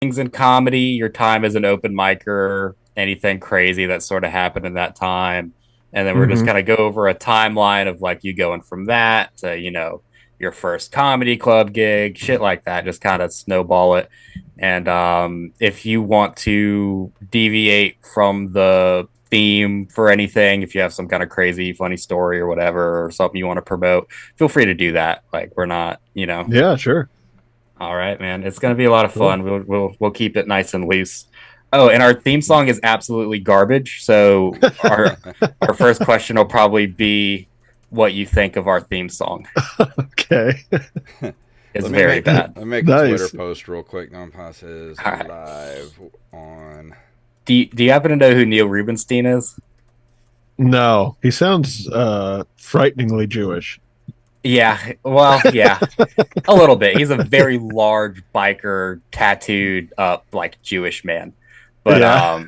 things in comedy, your time as an open micer, anything crazy that sort of happened in that time. And then we're just Hmm. kind of go over a timeline of like you going from that to, your first comedy club gig, shit like that, just kind of snowball it. And if you want to deviate from the theme for anything, if you have some kind of crazy, funny story or whatever, or something you want to promote, feel free to do that. Like, we're not, Yeah, sure. all right, man. It's gonna be a lot of Cool. fun. We'll keep it nice and loose. Oh, and our theme song is absolutely garbage. So our first question will probably be what you think of our theme song. Okay. It's Let me very make bad. let me make a Twitter Nice. post real quick. Non-pass is All right. live on. Do you happen to know who Neil Rubenstein is? No, he sounds frighteningly Jewish. Yeah, well, yeah, a little bit. He's a very large biker, tattooed up like Jewish man. But Yeah,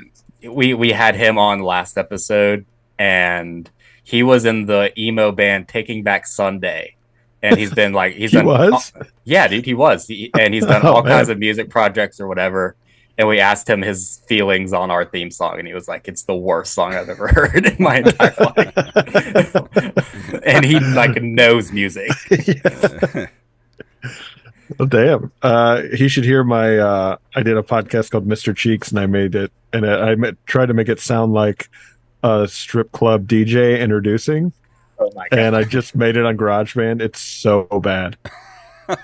we had him on last episode, and he was in the emo band Taking Back Sunday, and he's been like he's he done. was. Yeah, dude, he was, and he's done Oh all kinds man. of music projects or whatever. And we asked him his feelings on our theme song, and he was like, "It's the worst song I've ever heard in my entire life." And he like knows music. Oh, damn. He should hear my. I did a podcast called Mr. Cheeks, and I made it, and tried to make it sound like a strip club DJ introducing, Oh my and I god. just made it on GarageBand. It's so bad.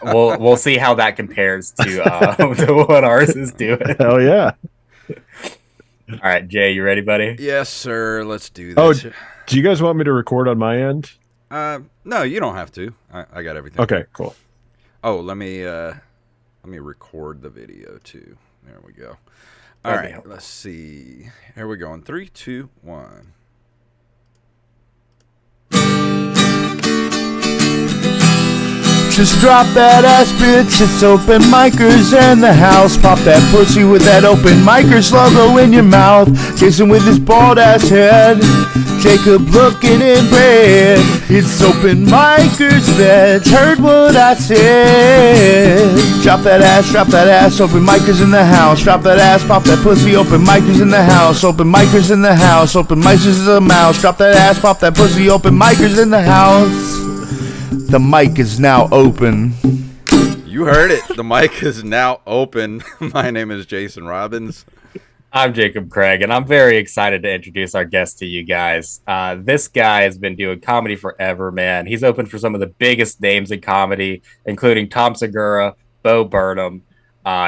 We'll see how that compares to to what ours is doing. Hell yeah. All right, Jay, you ready, buddy? Yes, sir. Let's do Oh, this. do you guys want me to record on my end? No, you don't have to. I got everything. Okay, cool. Oh, let me record the video too. There we go. All That'd be right, let's see. Here we go. In 3, 2, 1. Just drop that ass, bitch. It's open micers in the house. Pop that pussy with that open micers logo in your mouth. Jason with his bald ass head. Jacob looking in bed. It's open micers, bitch. Heard what I said. Drop that ass. Open micers in the house. Drop that ass, pop that pussy. Open micers in the house. Open micers in the house. Open micers is a mouse. Drop that ass, pop that pussy. Open micers in the house. The mic is now open. You heard it. The mic is now open. My name is Jason Robbins. I'm Jacob Craig, and I'm very excited to introduce our guest to you guys. This guy has been doing comedy forever, man. He's opened for some of the biggest names in comedy, including Tom Segura, Bo Burnham.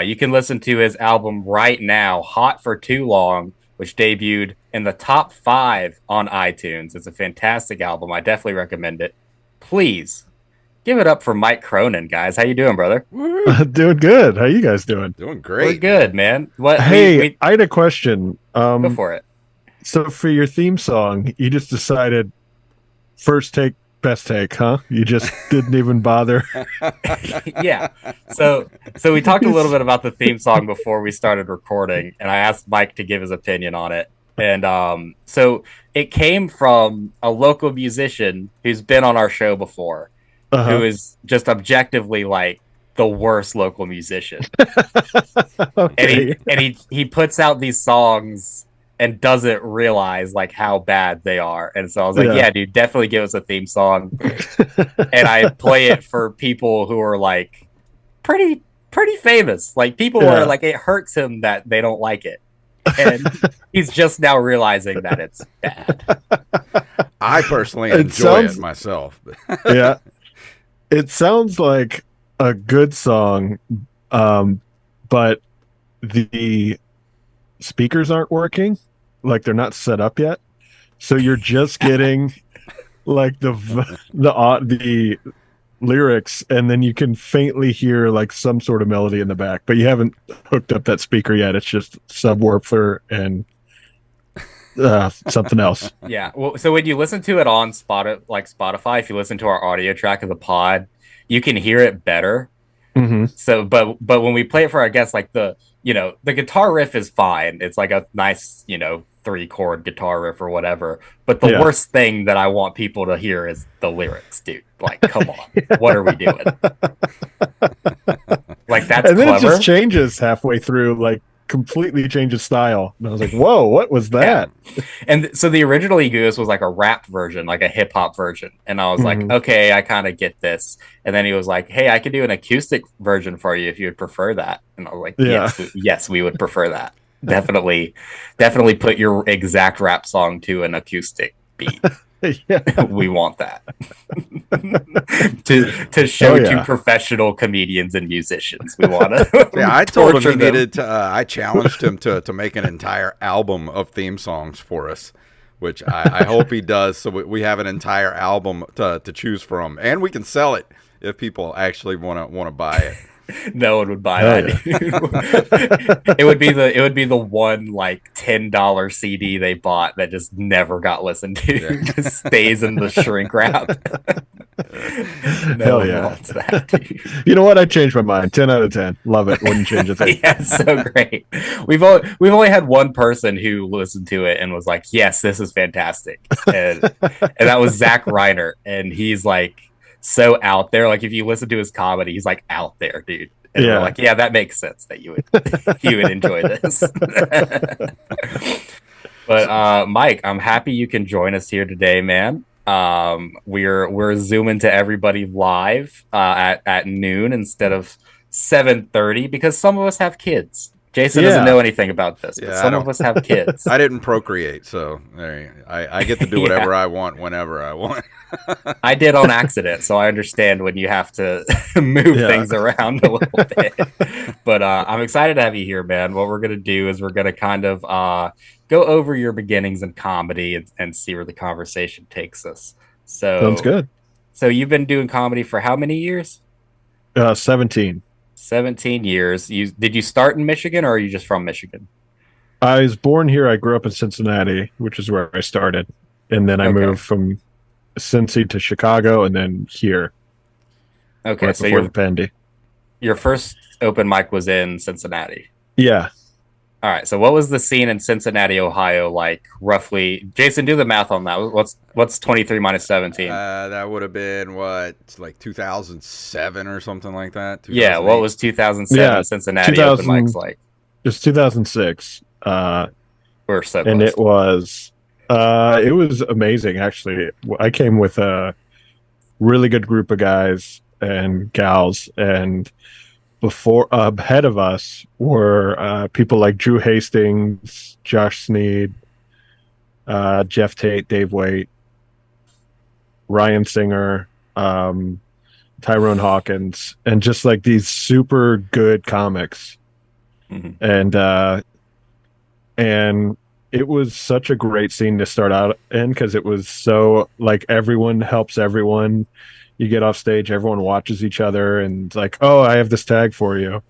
You can listen to his album right now, Hot for Too Long, which debuted in the top 5 on iTunes. It's a fantastic album. I definitely recommend it. Please give it up for Mike Cronin, guys. How you doing, brother? Doing good. How you guys doing? Doing We're great. good, man. What? Hey, I had a question. Go for it. So for your theme song, you just decided first take, best take, huh? You just didn't even bother. Yeah. So we talked a little bit about the theme song before we started recording, and I asked Mike to give his opinion on it. And so it came from a local musician who's been on our show before, who Uh-huh. is just objectively like the worst local musician. Okay. And he puts out these songs and doesn't realize like how bad they are. And so I was like, Yeah. yeah, dude, definitely give us a theme song. And I play it for people who are like pretty famous. Like people who Yeah. are like, it hurts him that they don't like it. And he's just now realizing that it's bad. I personally It enjoy sounds- it myself. Yeah. It sounds like a good song, but the speakers aren't working. Like they're not set up yet. So you're just getting like the lyrics, and then you can faintly hear like some sort of melody in the back, but you haven't hooked up that speaker yet. It's just subwoofer and something else. Yeah. Well, so when you listen to it on Spotify, if you listen to our audio track of the pod, you can hear it better. Hmm. So, but when we play it for our guests, like the guitar riff is fine. It's like a nice, 3-chord guitar riff or whatever. But the Yeah. worst thing that I want people to hear is the lyrics, dude. Like, come on, what are we doing? Like, that's And then it clever. just changes halfway through, like completely changes style. And I was like, whoa, what was that? And so the original Egoist was like a rap version, like a hip hop version. And I was like, Mhm. okay, I kind of get this. And then he was like, hey, I could do an acoustic version for you if you would prefer that. And I was like, Yeah. yes, we would prefer that. Definitely put your exact rap song to an acoustic beat. Yeah. We want that. to show Oh, yeah. to professional comedians and musicians. We want to. Yeah, I told him torture he them. needed to. I challenged him to make an entire album of theme songs for us, which I hope he does. So we have an entire album to choose from, and we can sell it if people actually want to buy it. No one would buy Hell that. Dude. It would be the one like $10 CD they bought that just never got listened to. Yeah. Just stays in the shrink wrap. No Hell one yeah. wants that, dude. You know what? I changed my mind. 10 out of 10. Love it. Wouldn't change a thing. Yeah, it's so great. We've only had one person who listened to it and was like, "Yes, this is fantastic," and that was Zach Reiner, and he's like so out there. Like, if you listen to his comedy, he's like out there, dude. And we're like, yeah, that makes sense that you would enjoy this. But Mike, I'm happy you can join us here today, man. We're zooming to everybody live at noon instead of 7:30 because some of us have kids. Jason doesn't know anything about this, but some of us have kids. I didn't procreate, so I get to do whatever I want whenever I want. I did on accident, so I understand when you have to move things around a little bit. But I'm excited to have you here, man. What we're gonna do is we're gonna kind of go over your beginnings in comedy and see where the conversation takes us. So Sounds good. So you've been doing comedy for how many years? 17. 17 years. Did you start in Michigan or are you just from Michigan? I was born here. I grew up in Cincinnati, which is where I started. And then I moved from Cincy to Chicago and then here. Okay, right so before the Pandy. Your first open mic was in Cincinnati. Yeah. All right. So what was the scene in Cincinnati, Ohio like roughly? Jason, do the math on that. What's 23 minus 17? That would have been like 2007 or something like that. Yeah. What was 2007 Cincinnati open mics like? It's 2006. We're so close. And it was amazing, actually. I came with a really good group of guys and gals, and before ahead of us were people like Drew Hastings, Josh Sneed, Jeff Tate, Dave Waite, Ryan Singer, Tyrone Hawkins, and just like these super good comics. Mm-hmm. And it was such a great scene to start out in because it was so like everyone helps everyone. You get off stage, everyone watches each other, and it's like, oh, I have this tag for you.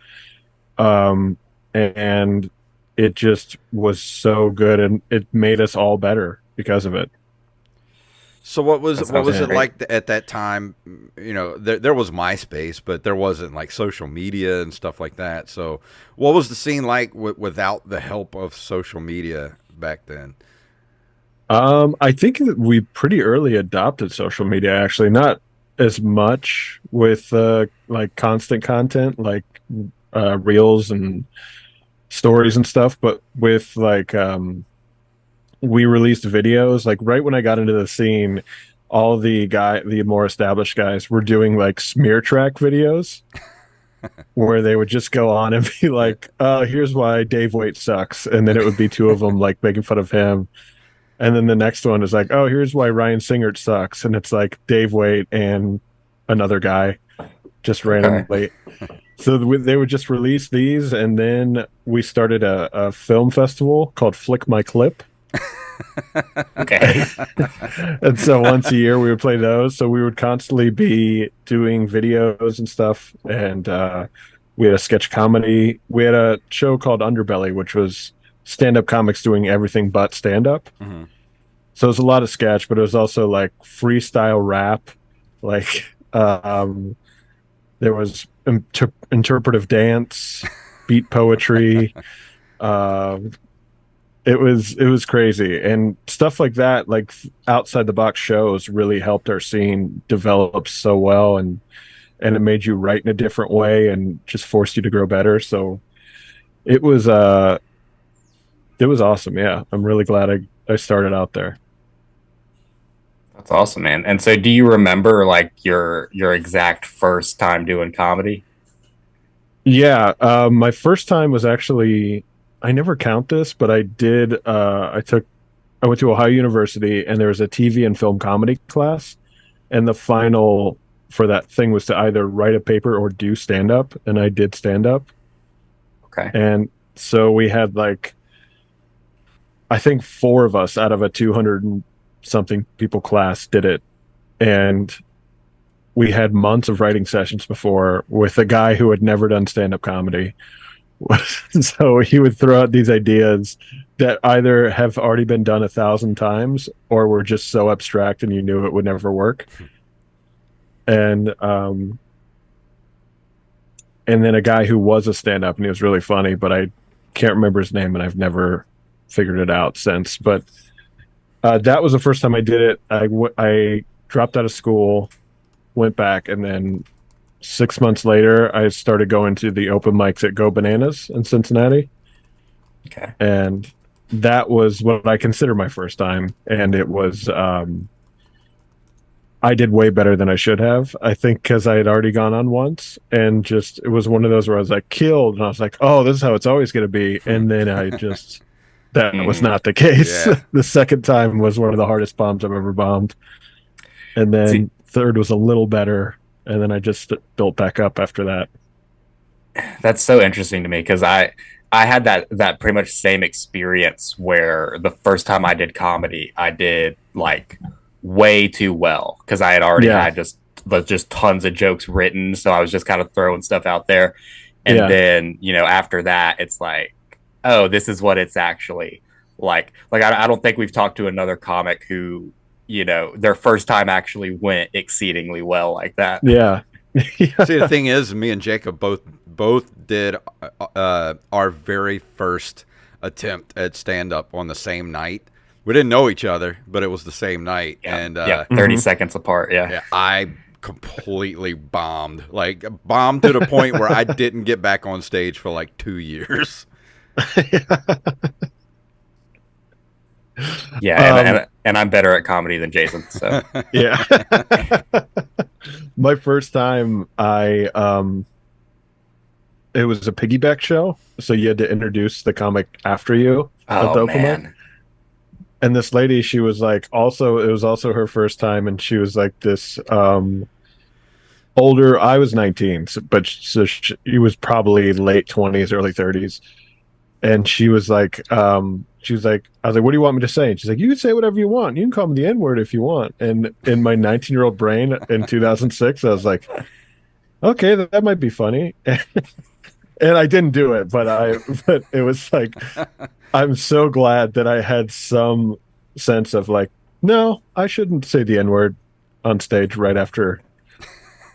And it just was so good, and it made us all better because of it. So what was it like at that time? You know, there was MySpace, but there wasn't like social media and stuff like that. So what was the scene like without the help of social media back then? I think that we pretty early adopted social media, actually, not as much with like constant content like reels and stories and stuff, but with like we released videos like right when I got into the scene. All the more established guys were doing like smear track videos where they would just go on and be like, here's why Dave Waite sucks, and then it would be two of them like making fun of him. And then the next one is like, oh, here's why Ryan Singert sucks. And it's like Dave Waite and another guy just randomly. So they would just release these. And then we started a film festival called Flick My Clip. Okay. And so once a year we would play those. So we would constantly be doing videos and stuff. And we had a sketch comedy. We had a show called Underbelly, which was stand-up comics doing everything but stand-up. Mm-hmm. So it was a lot of sketch, but it was also like freestyle rap. Like there was interpretive dance, beat poetry. It was crazy, and stuff like that, like outside the box shows really helped our scene develop so well. And and it made you write in a different way and just forced you to grow better. So it was awesome. Yeah, I'm really glad I started out there. That's awesome, man. And so do you remember like your exact first time doing comedy? Yeah, my first time was actually, I never count this, but I did. I went to Ohio University, and there was a TV and film comedy class, and the final for that thing was to either write a paper or do stand up, and I did stand up. Okay. And so we had like, I think four of us out of a 200 and something people class did it, and we had months of writing sessions before with a guy who had never done stand-up comedy. So he would throw out these ideas that either have already been done 1,000 times or were just so abstract and you knew it would never work. And then a guy who was a stand-up, and he was really funny, but I can't remember his name, and I've never figured it out since. But that was the first time I did it. I dropped out of school, went back, and then 6 months later I started going to the open mics at Go Bananas in Cincinnati. Okay. And that was what I consider my first time, and it was I did way better than I should have, I think, because I had already gone on once, and just it was one of those where I was like killed, and I was like, oh, this is how it's always going to be. And then I just that was not the case. Yeah. The second time was one of the hardest bombs I've ever bombed, and then third was a little better, and then I just built back up after that. That's so interesting to me because I had that pretty much same experience where the first time I did comedy, I did like way too well because I had already had just tons of jokes written, so I was just kind of throwing stuff out there. And then, after that, it's like, oh, this is what it's actually like. Like I don't think we've talked to another comic who, their first time actually went exceedingly well like that. Yeah. See, the thing is, me and Jacob both did our very first attempt at stand-up on the same night. We didn't know each other, but it was the same night. Yeah. And 30 seconds apart. Yeah, I completely bombed to the point where I didn't get back on stage for like 2 years. Yeah, and I'm better at comedy than Jason. So yeah. My first time, it was a piggyback show, so you had to introduce the comic after you at the open mic. And this lady, she was like, it was also her first time, and she was like this older. I was 19, but she was probably late 20s, early 30s, and she was like, I was like, what do you want me to say? And she's like, you can say whatever you want. You can call me the N-word if you want. And in my 19-year-old brain in 2006, I was like, okay, that might be funny. And I didn't do it, but it was like, I'm so glad that I had some sense of like, no, I shouldn't say the N-word on stage right after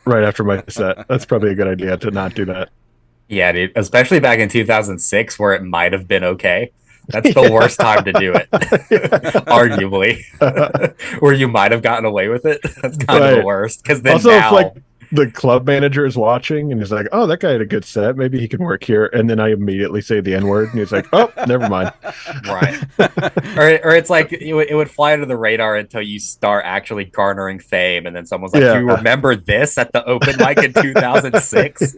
my set. That's probably a good idea to not do that. Yeah, dude, especially back in 2006 where it might have been okay. That's the worst time to do it, arguably. Where you might have gotten away with it. That's kind of the worst. Because then also, now, if the club manager is watching and he's like, "Oh, that guy had a good set. Maybe he can work here." And then I immediately say the N-word, and he's like, "Oh, never mind." Right. or it's like it would fly under the radar until you start actually garnering fame, and then someone's like, "Do you remember this at the open mic in 2006?"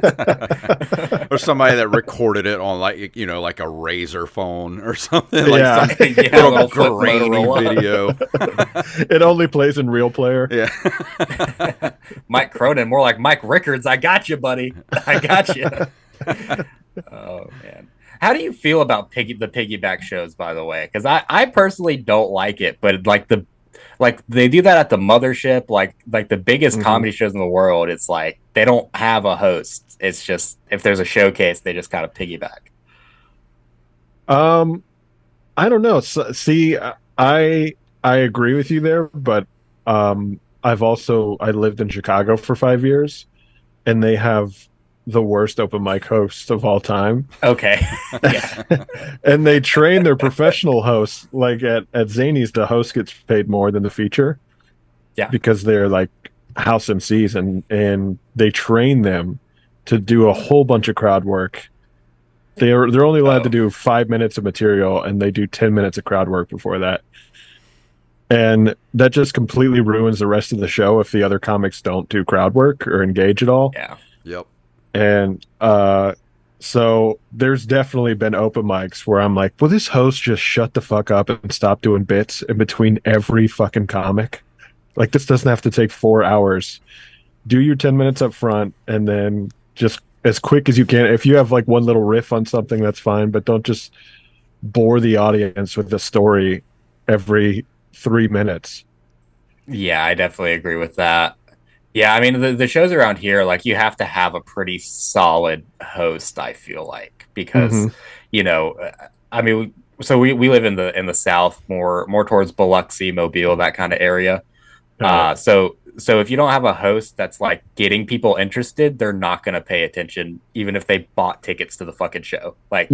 Or somebody that recorded it on like a Razor phone or something. Something, little grainy video. It only plays in Real Player. Yeah. Mike Cronin, more like Mike Rickards. I got you, buddy. I got you. Oh man, how do you feel about the piggyback shows? By the way, because I personally don't like it, but like they do that at the mothership, like the biggest comedy shows in the world. It's like they don't have a host. It's just if there's a showcase, they just kind of piggyback. I don't know. See, I agree with you there, but I lived in Chicago for 5 years, and they have the worst open mic hosts of all time. Okay. Yeah. And they train their professional hosts. Like at Zany's, the host gets paid more than the feature. Yeah. Because they're like house MCs, and they train them to do a whole bunch of crowd work. They're only allowed to do 5 minutes of material, and they do 10 minutes of crowd work before that. And that just completely ruins the rest of the show if the other comics don't do crowd work or engage at all. Yeah. Yep. And so there's definitely been open mics where I'm like, will this host just shut the fuck up and stop doing bits in between every fucking comic? Like, this doesn't have to take 4 hours. Do your 10 minutes up front, and then just as quick as you can. If you have like one little riff on something, that's fine, but don't just bore the audience with the story every 3 minutes. Yeah, I definitely agree with that. Yeah, I mean the shows around here, like you have to have a pretty solid host, I feel like, because you know, I mean, so we live in the South, more towards Biloxi, Mobile, that kind of area. So if you don't have a host that's like getting people interested, they're not going to pay attention, even if they bought tickets to the fucking show. Like,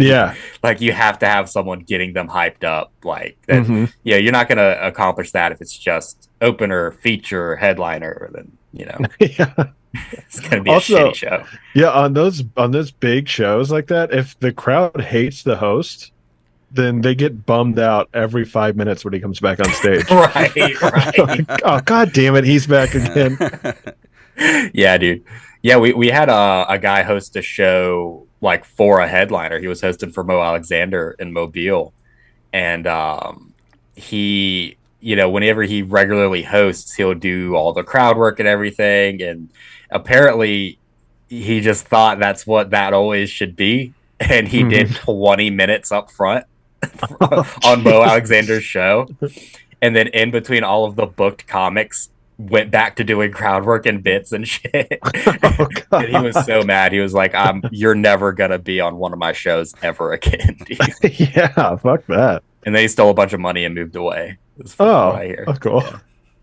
like you have to have someone getting them hyped up. Like that, yeah, you're not going to accomplish that if it's just opener, feature, headliner. Then it's going to be also a shitty show. Yeah, on those big shows like that, if the crowd hates the host, then they get bummed out every 5 minutes when he comes back on stage. Right. Like, oh, god damn it, he's back again. Yeah, dude. Yeah, we had a guy host a show like for a headliner. He was hosting for Mo Alexander in Mobile. And he, whenever he regularly hosts, he'll do all the crowd work and everything. And apparently he just thought that's what that always should be. And he did 20 minutes up front on Mo Alexander's show. And then in between all of the booked comics, went back to doing crowd work and bits and shit. And he was so mad. He was like, you're never going to be on one of my shows ever again. Yeah, fuck that. And then he stole a bunch of money and moved away. Oh, cool.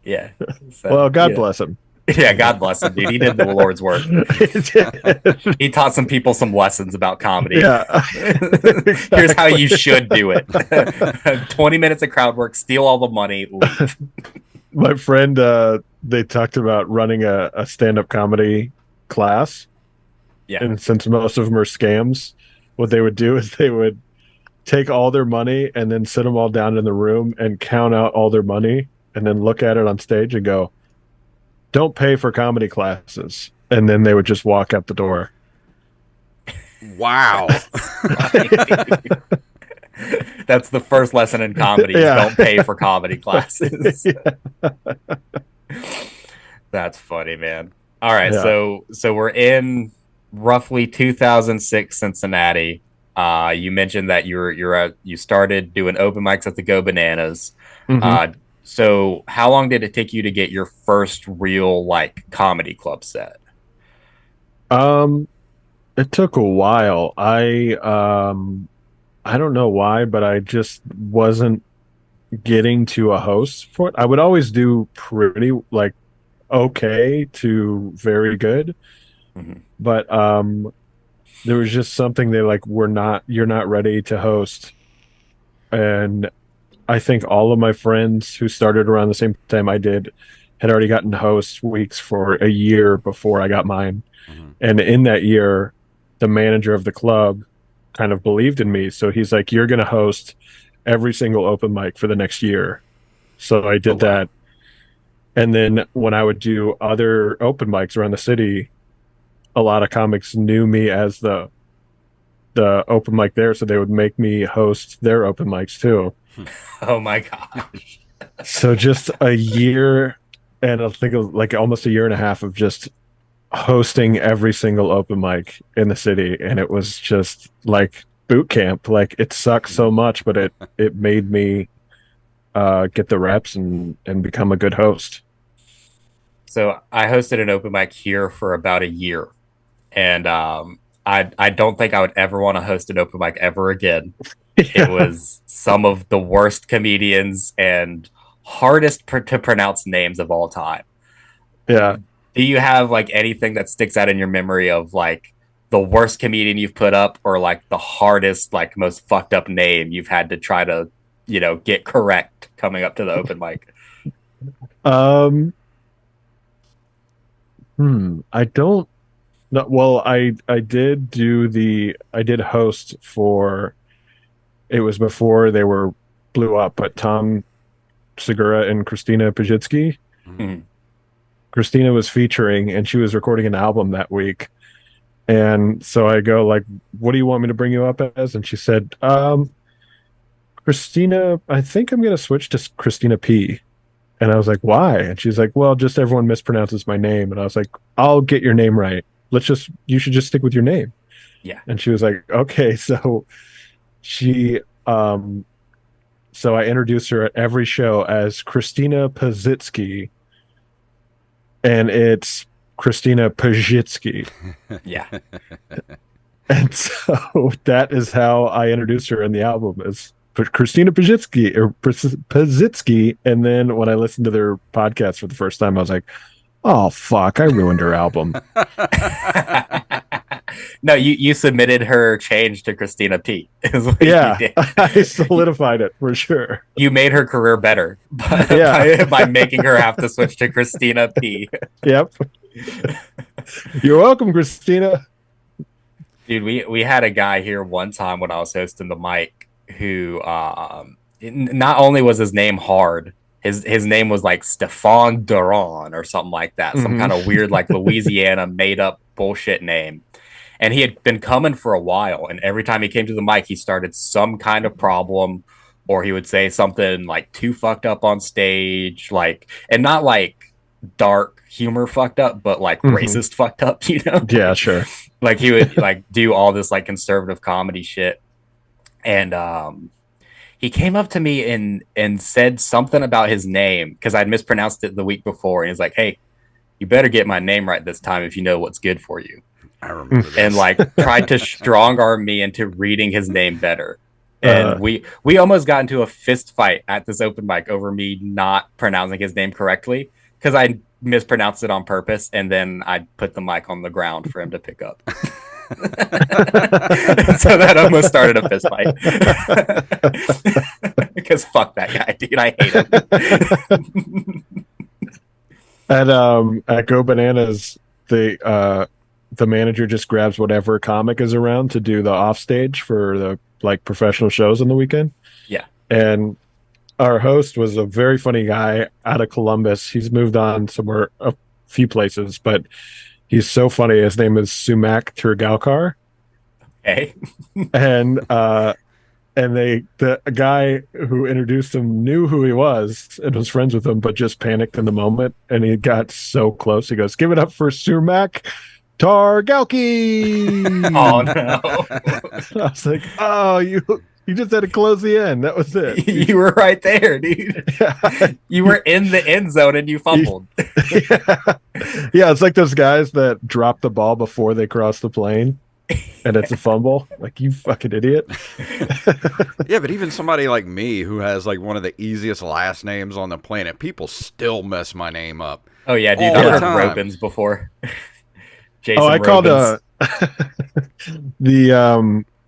Yeah. So, well, God bless him. Yeah, God bless him, dude. He did the Lord's work. He taught some people some lessons about comedy. Yeah. Exactly. Here's how you should do it. 20 minutes of crowd work, steal all the money, leave. My friend, they talked about running a stand-up comedy class. Yeah. And since most of them are scams, what they would do is they would take all their money and then sit them all down in the room and count out all their money and then look at it on stage and go, don't pay for comedy classes. And then they would just walk out the door. Wow. That's the first lesson in comedy. Don't pay for comedy classes. That's funny, man. All right. Yeah. So we're in roughly 2006 Cincinnati. You mentioned that you started doing open mics at the Go Bananas. So how long did it take you to get your first real like comedy club set? It took a while. I don't know why, but I just wasn't getting to a host for it. I would always do pretty like okay to very good. But there was just something they like, you're not ready to host. And I think all of my friends who started around the same time I did had already gotten host weeks for a year before I got mine. And in that year, the manager of the club kind of believed in me. So he's like, you're going to host every single open mic for the next year. So I did that. And then when I would do other open mics around the city, a lot of comics knew me as the open mic there. So they would make me host their open mics too. Oh my gosh. So just a year, and I think it was like almost a year and a half of just hosting every single open mic in the city. And it was just like boot camp. Like it sucked so much, but it made me get the reps and become a good host. So I hosted an open mic here for about a year. And I don't think I would ever want to host an open mic ever again. Yeah. It was some of the worst comedians and hardest to pronounce names of all time. Yeah. Do you have like anything that sticks out in your memory of like the worst comedian you've put up, or like the hardest, like most fucked up name you've had to try to, get correct coming up to the open mic? I don't know. Well, I did host for, it was before they were blew up, but Tom Segura and Christina Pajitsky. Mhm. Christina was featuring and she was recording an album that week. And so I go like, what do you want me to bring you up as? And she said, Christina, I think I'm going to switch to Christina P. And I was like, why? And she's like, well, just everyone mispronounces my name. And I was like, I'll get your name right. You should just stick with your name. Yeah. And she was like, okay. So she, so I introduced her at every show as Christina Pazitsky, and it's Christina Pajitsky. Yeah. And so that is how I introduced her in the album as Christina Pajitsky or Pazitsky. And then when I listened to their podcast for the first time, I was like, oh, fuck, I ruined her album. No, you submitted her change to Christina P. Yeah, I solidified it for sure. You made her career better by making her have to switch to Christina P. Yep. You're welcome, Christina. Dude, we had a guy here one time when I was hosting the mic who not only was his name hard, his name was like Stefan Duran or something like that, some kind of weird like Louisiana made up bullshit name. And he had been coming for a while, and every time he came to the mic, he started some kind of problem, or he would say something like too fucked up on stage, like, and not like dark humor fucked up, but like racist fucked up, you know? Yeah, sure. Like he would like do all this like conservative comedy shit. And he came up to me and said something about his name because I'd mispronounced it the week before. And he's like, hey, you better get my name right this time if you know what's good for you. I remember this. And like tried to strong arm me into reading his name better. And we almost got into a fist fight at this open mic over me not pronouncing his name correctly because I mispronounced it on purpose, and then I put the mic on the ground for him to pick up. So that almost started a fist fight. Because fuck that guy, dude. I hate him. At Go Bananas, the manager just grabs whatever comic is around to do the offstage for the like professional shows on the weekend. Yeah. And our host was a very funny guy out of Columbus. He's moved on somewhere, a few places, but he's so funny. His name is Sumak Turgalkar. Okay. And the guy who introduced him knew who he was and was friends with him, but just panicked in the moment. And he got so close. He goes, "Give it up for Sumak Targalki." Oh no. I was like, oh, you just had to close the end. That was it. You were right there, dude. Yeah. You were in the end zone and you fumbled. Yeah, it's like those guys that drop the ball before they cross the plane and it's a fumble. Like, you fucking idiot. Yeah, but even somebody like me who has like one of the easiest last names on the planet, people still mess my name up. Oh yeah, dude. All I've the heard time. Robins before. Jason I called Robins.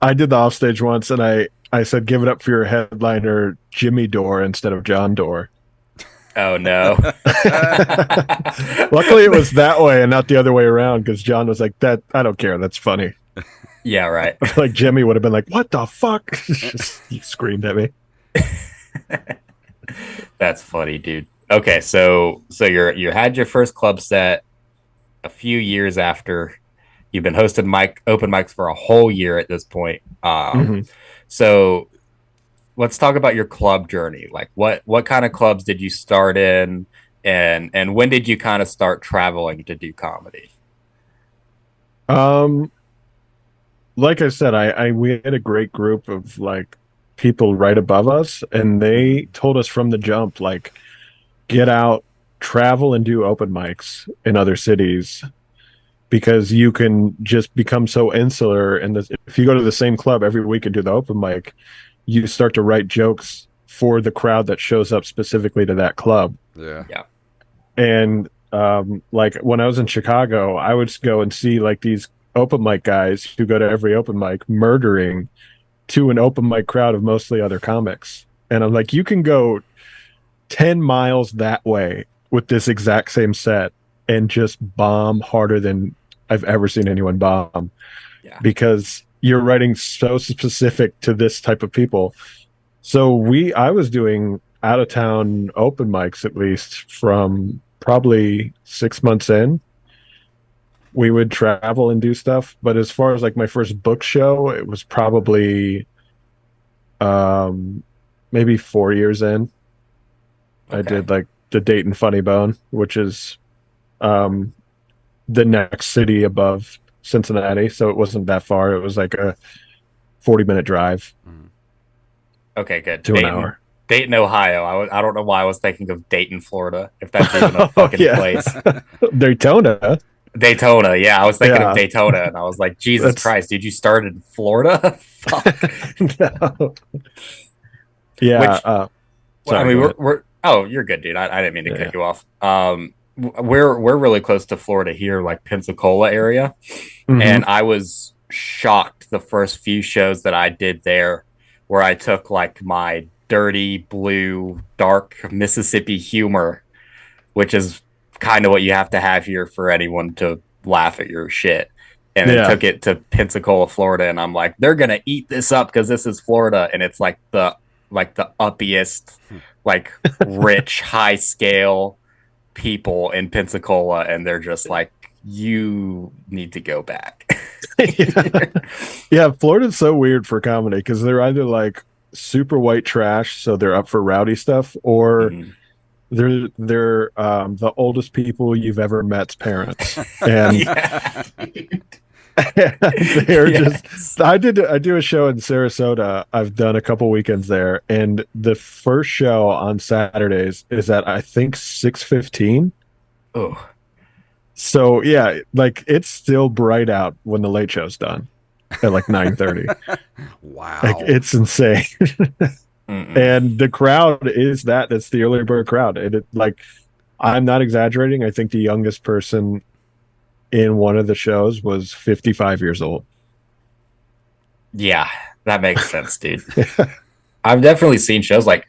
I did the offstage once and I said, "Give it up for your headliner, Jimmy Dore," instead of John Dore. Oh no. Luckily it was that way and not the other way around, because John was like, "That I don't care, that's funny." Yeah, right. Like Jimmy would have been like, "What the fuck?" He screamed at me. That's funny, dude. Okay, so you had your first club set a few years after. You've been hosting open mics for a whole year at this point. So let's talk about your club journey. Like what kind of clubs did you start in, and when did you kind of start traveling to do comedy? Like I said, we had a great group of like people right above us, and they told us from the jump, like, get out, travel and do open mics in other cities, because you can just become so insular. And if you go to the same club every week and do the open mic, you start to write jokes for the crowd that shows up specifically to that club. Yeah. And like when I was in Chicago, I would go and see like these open mic guys who go to every open mic murdering to an open mic crowd of mostly other comics. And I'm like, you can go 10 miles that way with this exact same set and just bomb harder than I've ever seen anyone bomb. Yeah. Because you're writing so specific to this type of people. So I was doing out of town open mics, at least from probably 6 months in. We would travel and do stuff, but as far as like my first book show, it was probably maybe 4 years in. Okay. I did like the Dayton Funny Bone, which is the next city above Cincinnati, so it wasn't that far. It was like a 40-minute drive. Okay, good. To an hour. Dayton, Ohio. I don't know why I was thinking of Dayton, Florida, if that's even a fucking place. Daytona. Daytona, yeah. I was thinking of Daytona, and I was like, Jesus Christ, dude, you started in Florida? Fuck. No. Yeah. I mean, we're oh, you're good, dude. I didn't mean to cut you off. We're really close to Florida here, like Pensacola area. Mm-hmm. And I was shocked the first few shows that I did there, where I took like my dirty blue, dark Mississippi humor, which is kind of what you have to have here for anyone to laugh at your shit. And then took it to Pensacola, Florida, and I'm like, they're gonna eat this up because this is Florida, and it's like the uppiest, like rich, high scale people in Pensacola, and they're just like, you need to go back. Yeah, Florida's so weird for comedy because they're either like super white trash, so they're up for rowdy stuff, or they're the oldest people you've ever met's parents, and they're just. I do a show in Sarasota. I've done a couple weekends there, and the first show on Saturdays is at I think 6:15. Oh, so yeah, like it's still bright out when the late show's done at like 9:30. Wow, like it's insane. And the crowd is that's the early bird crowd. And like, I'm not exaggerating. I think the youngest person in one of the shows was 55 years old. Yeah, that makes sense, dude. I've definitely seen shows like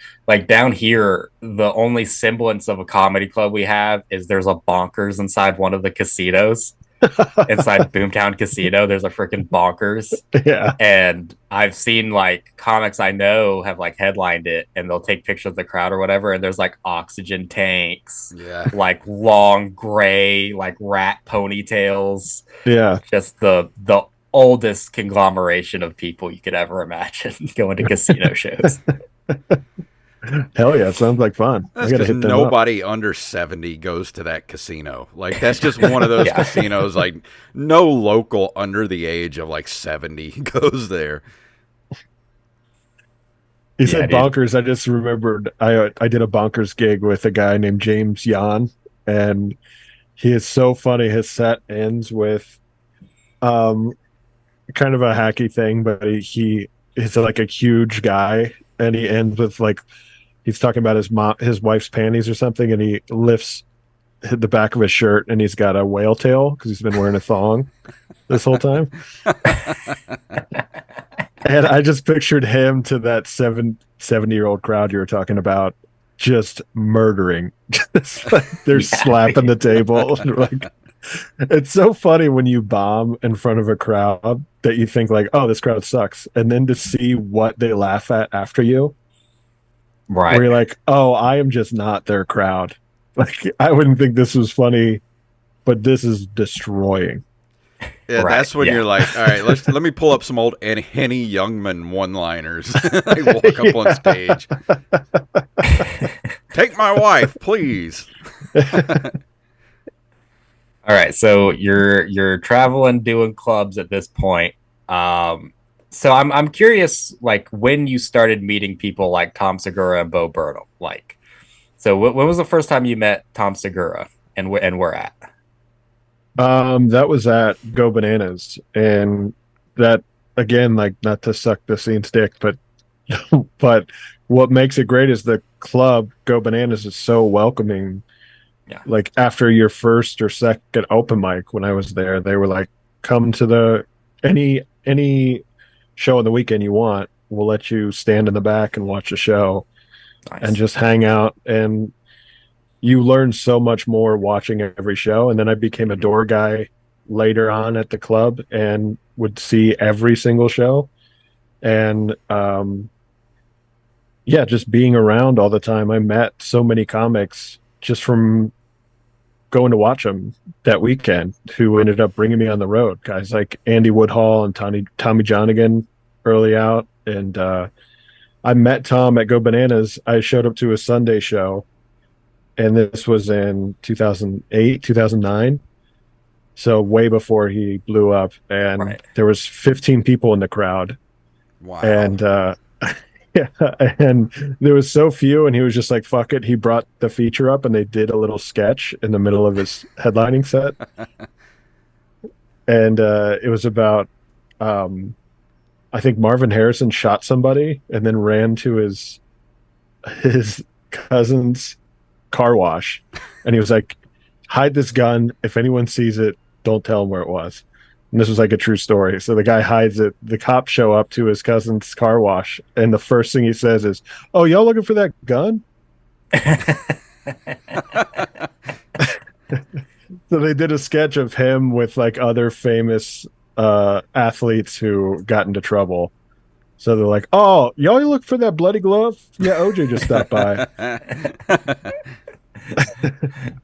down here. The only semblance of a comedy club we have is there's a Bonkers inside one of the casinos. Inside Boomtown Casino, there's a freaking Bonkers. Yeah. And I've seen like comics I know have like headlined it, and they'll take pictures of the crowd or whatever, and there's like oxygen tanks, like long gray like rat ponytails. Yeah. Just the oldest conglomeration of people you could ever imagine going to casino shows. Hell yeah, sounds like fun. That's because nobody under 70 goes to that casino. Like, that's just one of those casinos, like, no local under the age of, like, 70 goes there. You said Bonkers. I just remembered I did a Bonkers gig with a guy named James Yan, and he is so funny. His set ends with kind of a hacky thing, but he's like a huge guy, and he ends with like, he's talking about his wife's panties or something, and he lifts the back of his shirt, and he's got a whale tail because he's been wearing a thong this whole time. And I just pictured him to that 70-year-old crowd you were talking about, just murdering. Just like they're slapping the table. Like, it's so funny when you bomb in front of a crowd that you think like, oh, this crowd sucks, and then to see what they laugh at after you. Right. Where you're like, oh, I am just not their crowd. Like, I wouldn't think this was funny, but this is destroying. Yeah, that's when you're like, all right, let me pull up some old Henny Youngman one-liners. I walk up on stage. Take my wife, please. All right, so you're traveling, doing clubs at this point. So I'm curious, like, when you started meeting people like Tom Segura and Bo Burnham. Like, so when was the first time you met Tom Segura, and where at? That was at Go Bananas, and that, again, like, not to suck the scene's dick, but what makes it great is the club Go Bananas is so welcoming. Yeah. Like, after your first or second open mic, when I was there, they were like, come to any show on the weekend you want, we'll let you stand in the back and watch a show. Nice. And just hang out. And you learn so much more watching every show. And then I became a door guy later on at the club and would see every single show. And yeah, just being around all the time, I met so many comics just from going to watch them that weekend who ended up bringing me on the road. Guys like Andy Woodhall and Tommy Johnigan early out. And I met Tom at Go Bananas. I showed up to a Sunday show, and this was in 2008, 2009. So way before he blew up, and there was 15 people in the crowd. Wow. And yeah, and there was so few, and he was just like, fuck it. He brought the feature up, and they did a little sketch in the middle of his headlining set. And it was about I think Marvin Harrison shot somebody and then ran to his cousin's car wash, and he was like, hide this gun. If anyone sees it, don't tell him where it was. And this was like a true story. So the guy hides it. The cops show up to his cousin's car wash, and the first thing he says is, "Oh, y'all looking for that gun?" So they did a sketch of him with like other famous athletes who got into trouble. So they're like, "Oh, y'all look for that bloody glove? Yeah, OJ just stopped by."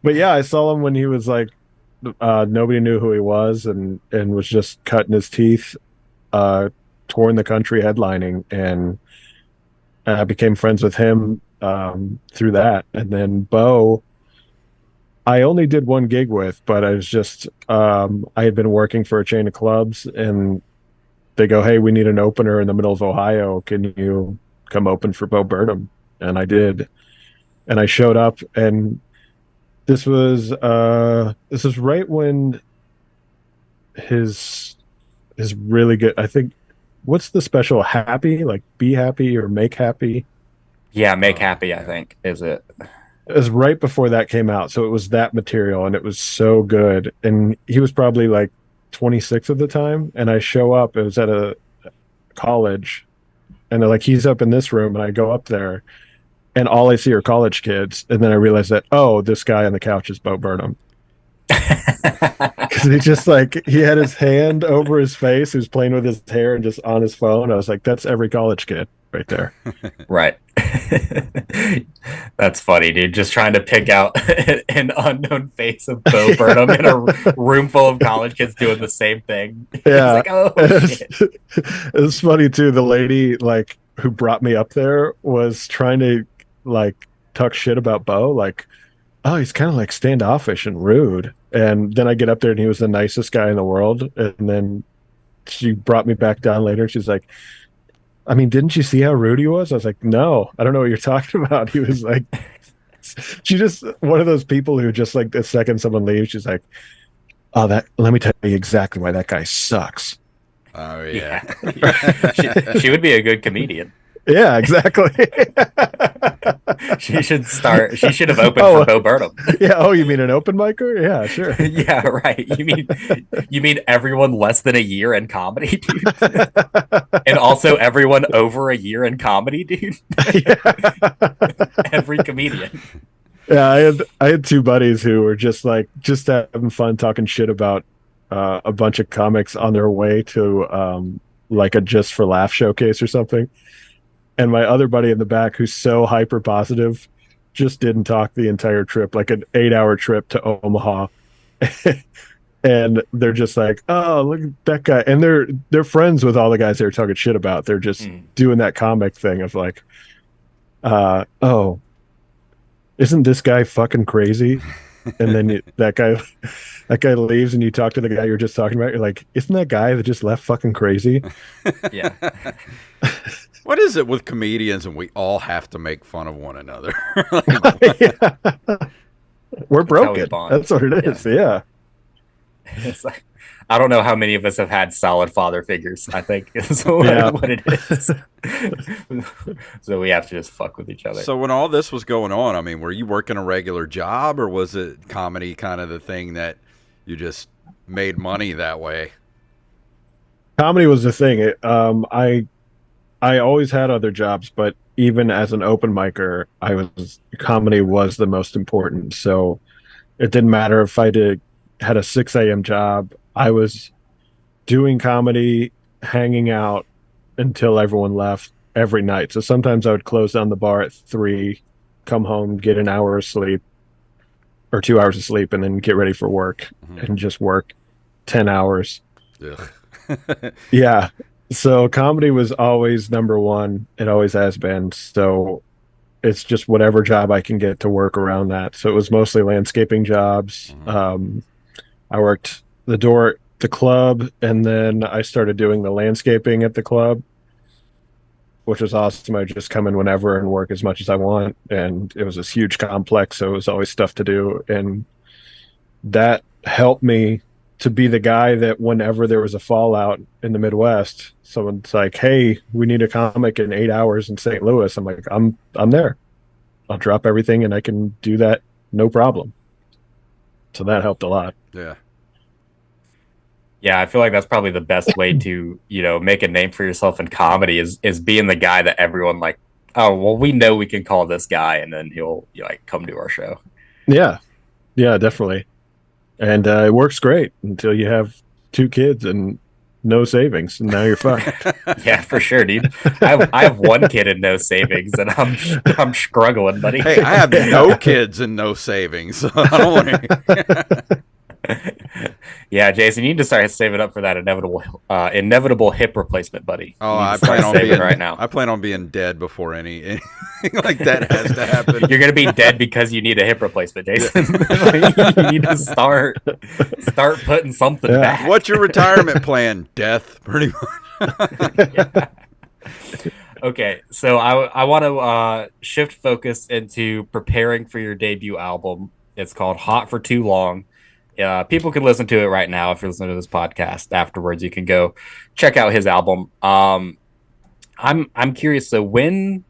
But yeah, I saw him when he was like, nobody knew who he was, and was just cutting his teeth, touring the country headlining, and I became friends with him through that. And then Bo, I only did one gig with, but I was just I had been working for a chain of clubs, and they go, "Hey, we need an opener in the middle of Ohio. Can you come open for Bo Burnham?" And I did. And I showed up, and this was right when his really good, I think, what's the special, Happy, like Be Happy or Make Happy? Yeah, Make Happy, I think, is it. It was right before that came out, so it was that material, and it was so good. And he was probably like 26 at the time, and I show up, it was at a college, and they're like, he's up in this room, and I go up there, and all I see are college kids. And then I realized that, oh, this guy on the couch is Bo Burnham. Because he just like, he had his hand over his face. He was playing with his hair and just on his phone. I was like, that's every college kid right there. Right. That's funny, dude. Just trying to pick out an unknown face of Bo Burnham in a room full of college kids doing the same thing. Yeah. Like, oh, shit. It was funny too. The lady like who brought me up there was trying to like talk shit about Bo, like, oh, he's kind of like standoffish and rude. And then I get up there and he was the nicest guy in the world. And then she brought me back down later. She's like, I mean, didn't you see how rude he was? I was like, no, I don't know what you're talking about. He was like, she just one of those people who just like the second someone leaves, she's like, oh, that, let me tell you exactly why that guy sucks. Oh yeah. She would be a good comedian. Yeah, exactly. She should have opened for Bo Burnham. Yeah. Oh, you mean an open micer? Yeah, sure. Yeah, right. You mean everyone less than a year in comedy, dude? And also everyone over a year in comedy, dude? Every comedian. Yeah, I had two buddies who were just having fun talking shit about a bunch of comics on their way to like a Just for Laugh showcase or something. And my other buddy in the back, who's so hyper positive, just didn't talk the entire trip, like an 8-hour trip to Omaha. And they're just like, oh, look at that guy. And they're friends with all the guys they were talking shit about. They're just doing that comic thing of like, oh, isn't this guy fucking crazy? And then that guy leaves, and you talk to the guy you're just talking about. You're like, isn't that guy that just left fucking crazy? Yeah. What is it with comedians and we all have to make fun of one another? Yeah. We're broken. That's what it is. Yeah. It's like, I don't know how many of us have had solid father figures, I think is what it is. So we have to just fuck with each other. So when all this was going on, I mean, were you working a regular job, or was it comedy kind of the thing that you just made money that way? Comedy was the thing. I I always had other jobs, but even as an open micer, comedy was the most important. So it didn't matter if had a 6 a.m. job. I was doing comedy, hanging out until everyone left every night. So sometimes I would close down the bar at 3, come home, get an hour of sleep or 2 hours of sleep, and then get ready for work and just work 10 hours. Ugh. Yeah. So comedy was always number one. It always has been. So it's just whatever job I can get to work around that. So it was mostly landscaping jobs. I worked the door at the club, and then I started doing the landscaping at the club, which was awesome. I would just come in whenever and work as much as I want. And it was this huge complex, so it was always stuff to do. And that helped me to be the guy that whenever there was a fallout in the Midwest, someone's like, "Hey, we need a comic in 8 hours in St. Louis." I'm like, I'm there. I'll drop everything and I can do that, no problem. So that helped a lot. Yeah. Yeah, I feel like that's probably the best way to, make a name for yourself in comedy is being the guy that everyone like, oh, well, we know we can call this guy, and then he'll come to our show. Yeah, definitely. And it works great until you have 2 kids and no savings, and now you're fucked. Yeah, for sure, dude. I have 1 kid and no savings, and I'm struggling, buddy. Hey, I have no kids and no savings. So I don't want to. Yeah, Jason, you need to start saving up for that inevitable hip replacement, buddy. Oh, I plan on saving being right now. I plan on being dead before anything like that has to happen. You're gonna be dead because you need a hip replacement, Jason. You need to start putting something back. What's your retirement plan? Death, pretty much. Yeah. Okay, so I want to shift focus into preparing for your debut album. It's called Hot for Too Long. People can listen to it right now. If you're listening to this podcast afterwards, you can go check out his album. I'm curious. So when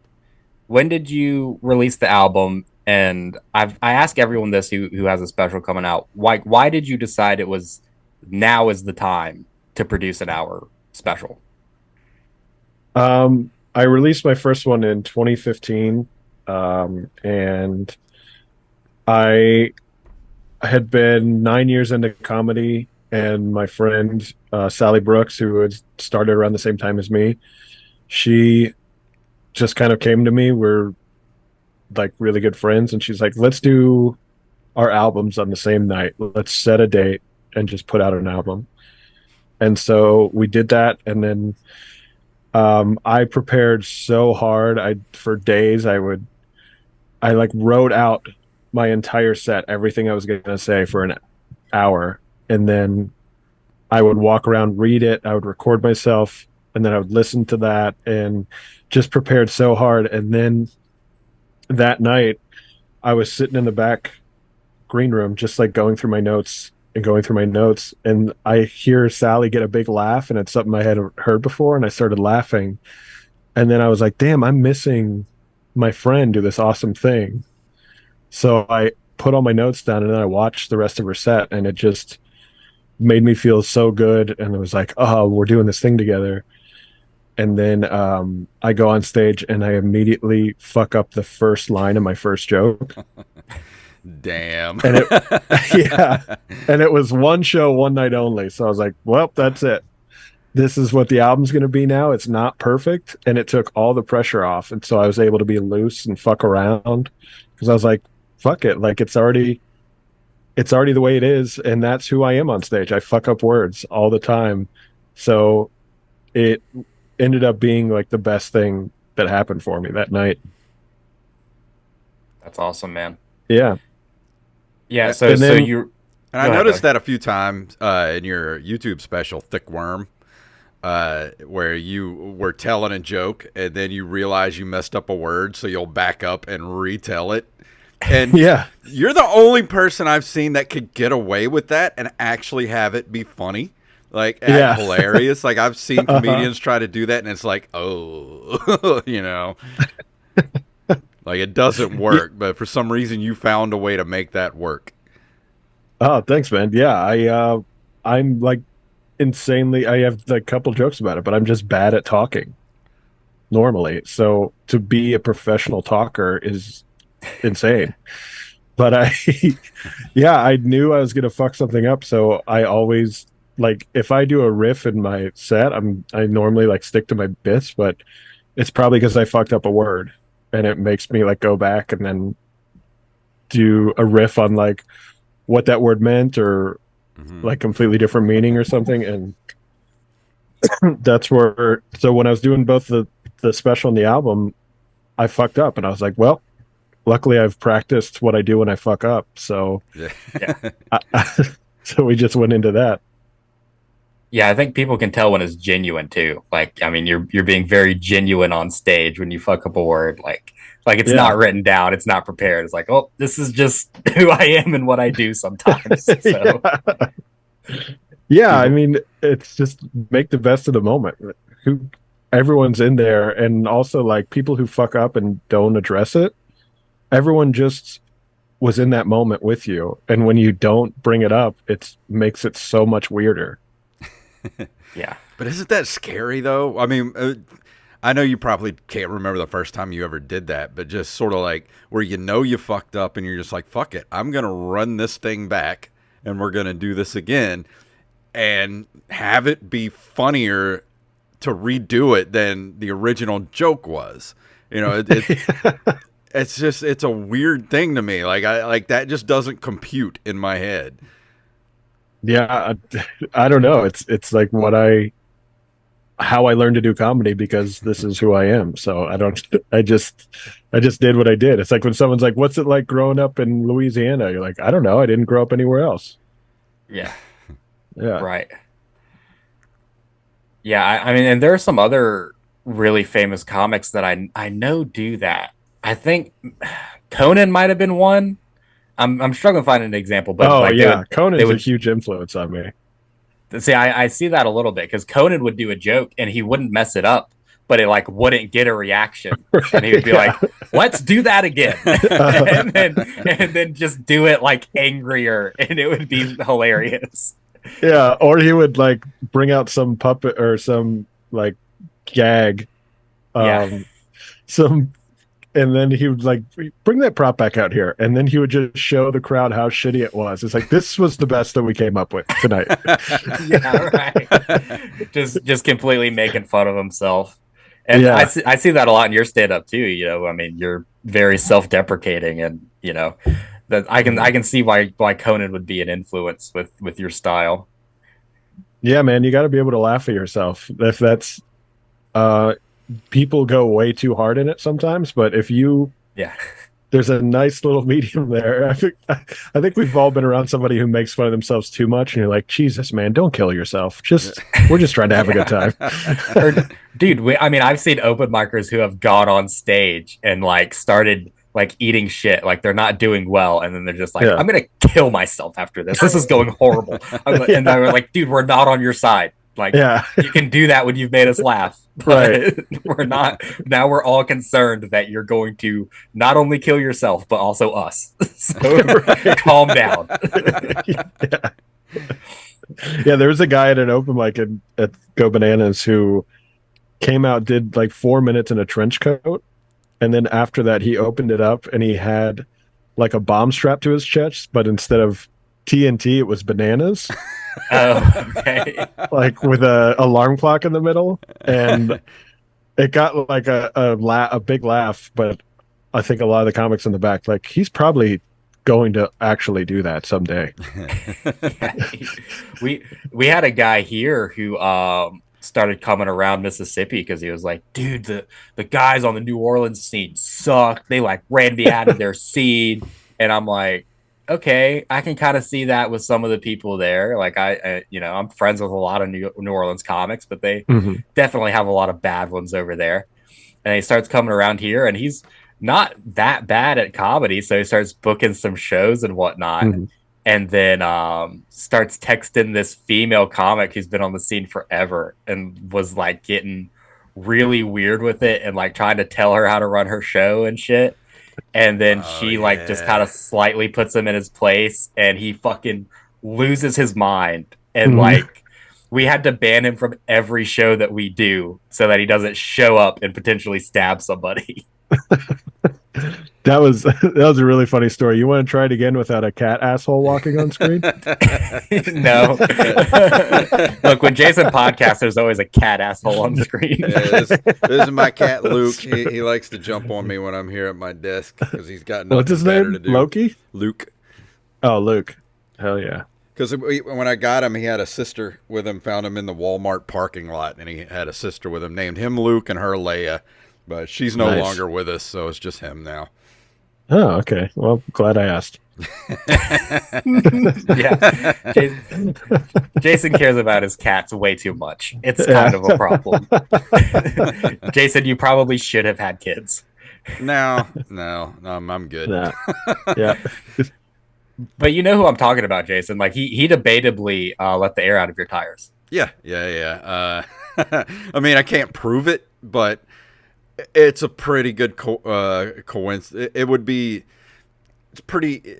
did you release the album? And I ask everyone this who has a special coming out. Why did you decide it was now is the time to produce an hour special? I released my first one in 2015, and I had been 9 years into comedy, and my friend Sally Brooks, who had started around the same time as me, she just kind of came to me. We're like really good friends, and she's like, let's do our albums on the same night. Let's set a date and just put out an album. And so we did that, and then I prepared so hard. For days I wrote out my entire set, everything I was going to say for an hour, and then I would walk around, read it, I would record myself, and then I would listen to that, and just prepared so hard. And then that night I was sitting in the back green room, just like going through my notes, and I hear Sally get a big laugh, and it's something I hadn't heard before, and I started laughing. And then I was like, damn, I'm missing my friend do this awesome thing. So I put all my notes down, and then I watched the rest of her set, and it just made me feel so good. And it was like, oh, we're doing this thing together. And then I go on stage, and I immediately fuck up the first line of my first joke. Damn. And it was one show, one night only. So I was like, well, that's it. This is what the album's going to be now. It's not perfect. And it took all the pressure off. And so I was able to be loose and fuck around, because I was like, fuck it. Like, it's already the way it is. And that's who I am on stage. I fuck up words all the time. So it ended up being like the best thing that happened for me that night. That's awesome, man. Yeah. Yeah. And I noticed that a few times in your YouTube special, Thick Worm, where you were telling a joke and then you realize you messed up a word, so you'll back up and retell it. And yeah, you're the only person I've seen that could get away with that and actually have it be funny, like hilarious. Like, I've seen comedians try to do that, and it's like, oh, like, it doesn't work. But for some reason, you found a way to make that work. Oh, thanks, man. Yeah, I'm like insanely. I have a couple jokes about it, but I'm just bad at talking. normally. So to be a professional talker is insane. But yeah, I knew I was gonna fuck something up, so I always like if I do a riff in my set, I normally like stick to my bits, but it's probably because I fucked up a word, and it makes me like go back and then do a riff on like what that word meant or like completely different meaning or something, and that's where. So when I was doing both the special and the album, I fucked up, and I was like, well. Luckily, I've practiced what I do when I fuck up, so so we just went into that. Yeah, I think people can tell when it's genuine too. Like, I mean, you're being very genuine on stage when you fuck up a word. Like it's not written down, it's not prepared. It's like, oh, this is just who I am and what I do sometimes. So, yeah, I mean, it's just make the best of the moment. Everyone's in there, and also like people who fuck up and don't address it. Everyone just was in that moment with you, and when you don't bring it up, it makes it so much weirder. Yeah, but isn't that scary though? I mean, I know you probably can't remember the first time you ever did that, but just sort of like where you fucked up and you're just like, fuck it, I'm gonna run this thing back and we're gonna do this again and have it be funnier to redo it than the original joke was. You know, it's just, it's a weird thing to me. Like that just doesn't compute in my head. Yeah, I don't know. It's like how I learned to do comedy because this is who I am. So I just did what I did. It's like when someone's like, "What's it like growing up in Louisiana?" You're like, "I don't know. I didn't grow up anywhere else." Yeah, yeah, right. Yeah, I mean, and there are some other really famous comics that I know do that. I think Conan might have been one. I'm struggling to find an example, but Conan's a huge influence on me. See, I see that a little bit because Conan would do a joke and he wouldn't mess it up, but it like wouldn't get a reaction, and he would be like, "Let's do that again," and then just do it like angrier, and it would be hilarious. Yeah, or he would like bring out some puppet or some like gag, and then he would like bring that prop back out here, and then he would just show the crowd how shitty it was. It's like this was the best that we came up with tonight. Yeah, right. Just completely making fun of himself, and I see that a lot in your stand up too. You know, I mean, you're very self deprecating, and you know that I can see why Conan would be an influence with your style. Yeah, man, you got to be able to laugh at yourself. If that's people go way too hard in it sometimes, but if you there's a nice little medium there. I think we've all been around somebody who makes fun of themselves too much, and you're like, Jesus, man, don't kill yourself. We're just trying to have a good time. Dude, I've seen open micers who have gone on stage and like started like eating shit, like they're not doing well, and then they're just like, I'm gonna kill myself after this. This is going horrible. And they're like, dude, we're not on your side. Like, you can do that when you've made us laugh. But we're not. Now we're all concerned that you're going to not only kill yourself, but also us. So calm down. Yeah, there was a guy at an open mic at Go Bananas who came out, did like 4 minutes in a trench coat. And then after that, he opened it up and he had like a bomb strapped to his chest, but instead of TNT, it was bananas. Oh, okay. Like with a alarm clock in the middle, and it got like a big laugh. But I think a lot of the comics in the back, like he's probably going to actually do that someday. We had a guy here who started coming around Mississippi because he was like, dude, the guys on the New Orleans scene suck. They like ran me out of their scene, and I'm like, okay, I can kind of see that with some of the people there. Like I'm friends with a lot of New Orleans comics, but they definitely have a lot of bad ones over there. And he starts coming around here, and he's not that bad at comedy, so he starts booking some shows and whatnot. And then starts texting this female comic who's been on the scene forever and was like getting really weird with it and like trying to tell her how to run her show and shit. And then she like just kind of slightly puts him in his place, and he fucking loses his mind and like we had to ban him from every show that we do so that he doesn't show up and potentially stab somebody. That was a really funny story. You want to try it again without a cat asshole walking on screen? No. Look, when Jason podcasts, there's always a cat asshole on screen. This is my cat Luke. He likes to jump on me when I'm here at my desk because he's got nothing What's his better name? to do. Loki? Luke. Oh, Luke. Hell yeah. Because when I got him, he had a sister with him. Found him in the Walmart parking lot, and he had a sister with him. Named him Luke and her Leia, but she's no longer with us, so it's just him now. Oh, okay. Well, glad I asked. Yeah. Jason cares about his cats way too much. It's kind of a problem. Jason, you probably should have had kids. No, I'm good. Nah. Yeah. But you know who I'm talking about, Jason. Like he debatably let the air out of your tires. Yeah. I mean, I can't prove it, but it's a pretty good coincidence. It would be. It's pretty.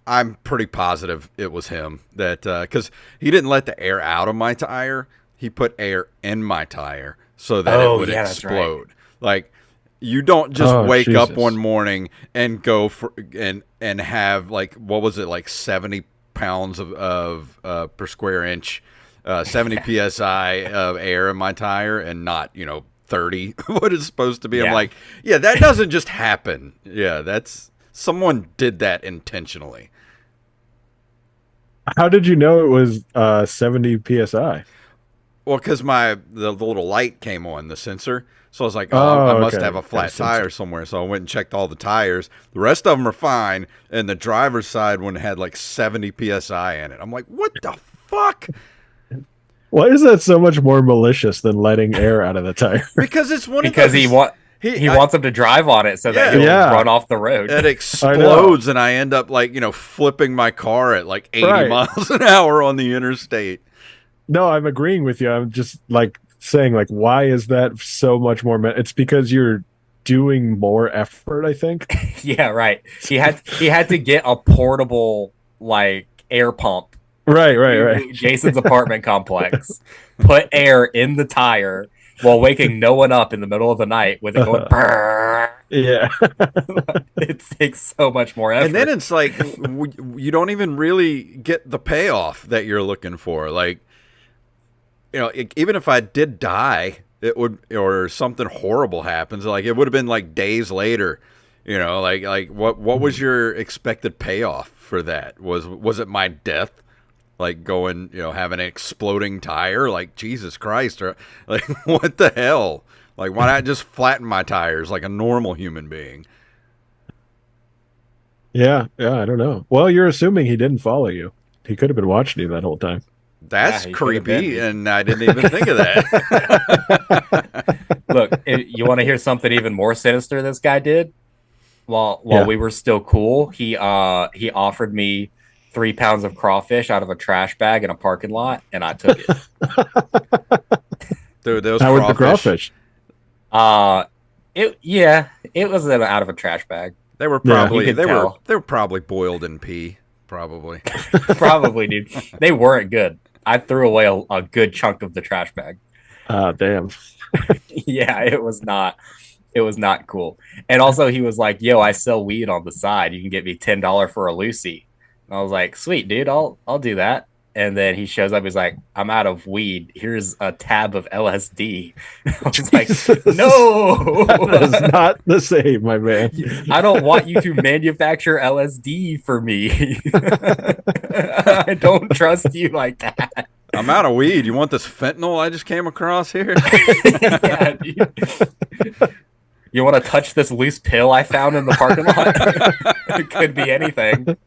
I'm pretty positive it was him that because he didn't let the air out of my tire. He put air in my tire so that it would explode. Right. Like you don't just wake up one morning and go for and have like what was it like 70 pounds of per square inch, 70 psi of air in my tire and not 30 what it's supposed to be. Yeah. I'm like, yeah, that doesn't just happen. Yeah, that's someone did that intentionally. How did you know it was 70 psi? Well, because the little light came on the sensor, so I was like, I must have a flat tire somewhere. So I went and checked all the tires. The rest of them are fine, and the driver's side one had like 70 psi in it. I'm like, what the fuck? Why is that so much more malicious than letting air out of the tire? Because it's one because of those... he wants him to drive on it so that he'll run off the road. It explodes, and I end up flipping my car at like 80 miles an hour on the interstate. No, I'm agreeing with you. I'm just saying why is that so much more? It's because you're doing more effort, I think. Yeah, right. He had to get a portable air pump. Right. Jason's apartment complex. Put air in the tire while waking no one up in the middle of the night with it going brrr. Yeah. It takes so much more effort. And then it's like you don't even really get the payoff that you're looking for. Even if I did die, it would, or something horrible happens, it would have been days later. What was your expected payoff for that? Was it my death? Going, having an exploding tire, Jesus Christ, or what the hell? Why not just flatten my tires like a normal human being? Yeah, I don't know. Well, you're assuming he didn't follow you. He could have been watching you that whole time. That's creepy, and I didn't even think of that. Look, you want to hear something even more sinister this guy did? While we were still cool, he offered me 3 pounds of crawfish out of a trash bag in a parking lot, and I took it. Dude, those How were the crawfish? It was out of a trash bag. They were probably they were probably boiled in pee, probably. Probably, dude. They weren't good. I threw away a good chunk of the trash bag. Damn. Yeah, it was not cool. And also he was like, "Yo, I sell weed on the side. You can get me $10 for a Lucy." And I was like, "Sweet, dude, I'll do that." And then he shows up. He's like, "I'm out of weed. Here's a tab of LSD." I was like, "No, that is not the same, my man. I don't want you to manufacture LSD for me. I don't trust you like that." I'm out of weed. You want this fentanyl I just came across here? Yeah, dude. You want to touch this loose pill I found in the parking lot? It could be anything.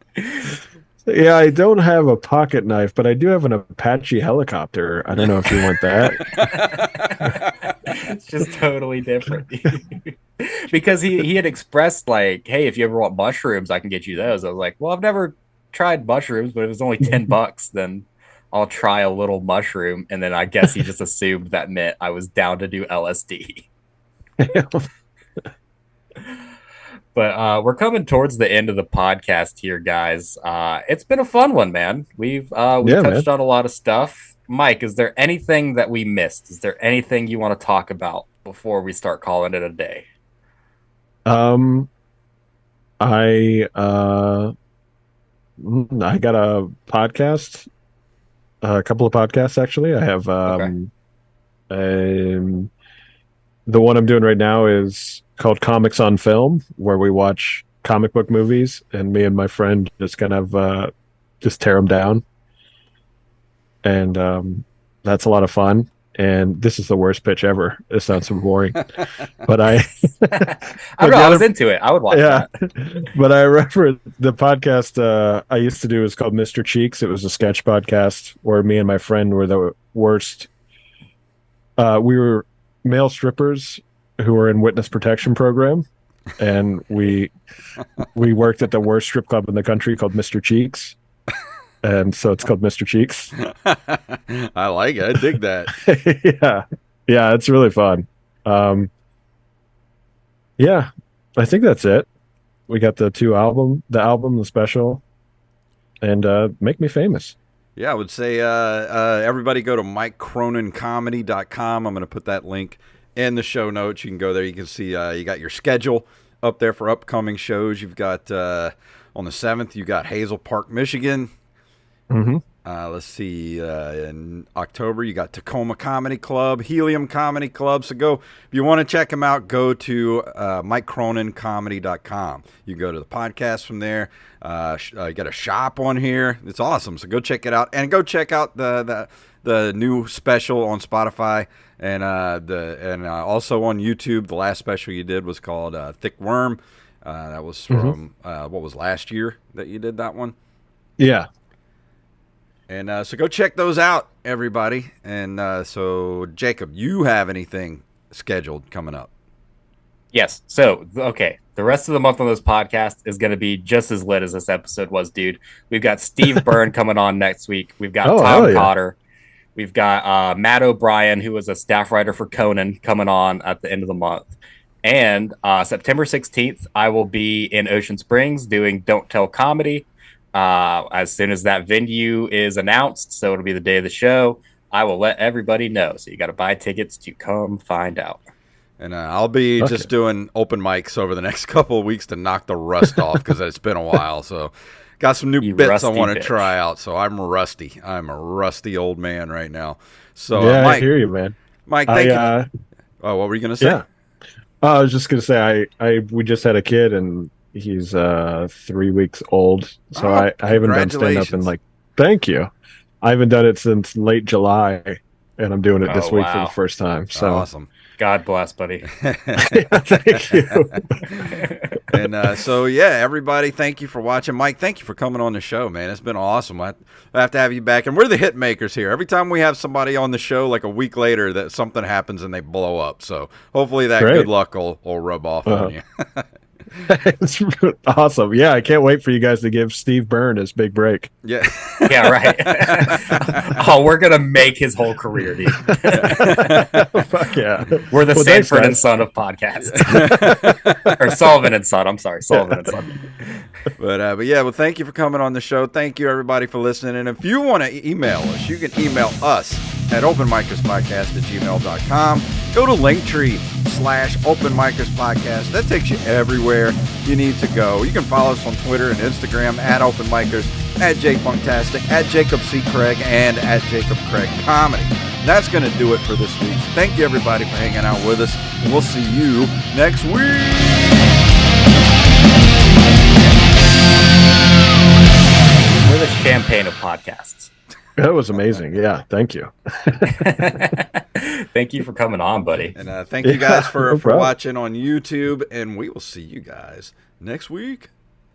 Yeah, I don't have a pocket knife, but I do have an Apache helicopter. I don't know if you want that. It's just totally different. Because he had expressed hey, if you ever want mushrooms, I can get you those. I was like, well, I've never tried mushrooms, but if it was only $10, then I'll try a little mushroom. And then I guess he just assumed that meant I was down to do LSD. But we're coming towards the end of the podcast here, guys. It's been a fun one, man. We've touched on a lot of stuff. Mike, is there anything that we missed? Is there anything you want to talk about before we start calling it a day? I got a podcast, a couple of podcasts actually. I have the one I'm doing right now is called Comics on Film, where we watch comic book movies, and me and my friend just kind of just tear them down, and that's a lot of fun. And this is the worst pitch ever. It sounds so boring, but I I was into it. I would watch that. But I remember the podcast I used to do was called Mr. Cheeks. It was a sketch podcast where me and my friend were the worst. We were male strippers who were in witness protection program, and we worked at the worst strip club in the country called Mr. Cheeks. And so it's called Mr. Cheeks. I like it. I dig that. Yeah, it's really fun. Yeah, I think that's it. We got the album, the special, and Make Me Famous. Yeah, I would say everybody go to MikeCroninComedy.com. I'm going to put that link in the show notes. You can go there. You can see you got your schedule up there for upcoming shows. You've got on the 7th, you got Hazel Park, Michigan. Mm-hmm. Let's see. In October, you got Tacoma Comedy Club, Helium Comedy Club. So go, if you want to check them out, go to MikeCroninComedy.com. You can go to the podcast from there. You got a shop on here. It's awesome. So go check it out, and go check out the new special on Spotify and also on YouTube. The last special you did was called Thick Worm. That was from what was last year that you did that one? Yeah. And so go check those out, everybody. And so, Jacob, you have anything scheduled coming up? Yes. So, okay. The rest of the month on this podcast is going to be just as lit as this episode was, dude. We've got Steve Byrne coming on next week. We've got Tom Cotter. We've got Matt O'Brien, who was a staff writer for Conan, coming on at the end of the month. And September 16th, I will be in Ocean Springs doing Don't Tell Comedy. As soon as that venue is announced, so it'll be the day of the show, I will let everybody know. So you got to buy tickets to come find out. And I'll be just doing open mics over the next couple of weeks to knock the rust off, because it's been a while. So got some new bits I want to try out. So I'm rusty. I'm a rusty old man right now. So yeah, Mike, I hear you, man. Mike, thank you. Oh, what were you going to say? Yeah. I was just going to say we just had a kid, and he's 3 weeks old, so I haven't done stand-up in thank you. I haven't done it since late July, and I'm doing it this week for the first time. So awesome. God bless, buddy. Thank you. And so, yeah, everybody, thank you for watching. Mike, thank you for coming on the show, man. It's been awesome. I have to have you back. And we're the hit makers here. Every time we have somebody on the show, like a week later, that something happens and they blow up. So hopefully that good luck will rub off on you. It's awesome. Yeah, I can't wait for you guys to give Steve Byrne his big break. Yeah. Yeah, right. We're going to make his whole career, dude. Fuck yeah. We're the Sanford and Son of podcasts. Or Sullivan and Son. I'm sorry. Sullivan and Son. But yeah, well, thank you for coming on the show. Thank you, everybody, for listening. And if you want to email us, you can email us at OpenMicersPodcast@gmail.com. Go to Linktr.ee/OpenMicersPodcast. That takes you everywhere you need to go. You can follow us on Twitter and Instagram at OpenMicers, at JakeBunktastic, at Jacob C. Craig, and at Jacob Craig Comedy. And that's going to do it for this week. Thank you, everybody, for hanging out with us. And we'll see you next week. We're the champagne of podcasts. That was amazing. Yeah, thank you. Thank you for coming on, buddy. And thank you guys for watching on YouTube, and we will see you guys next week.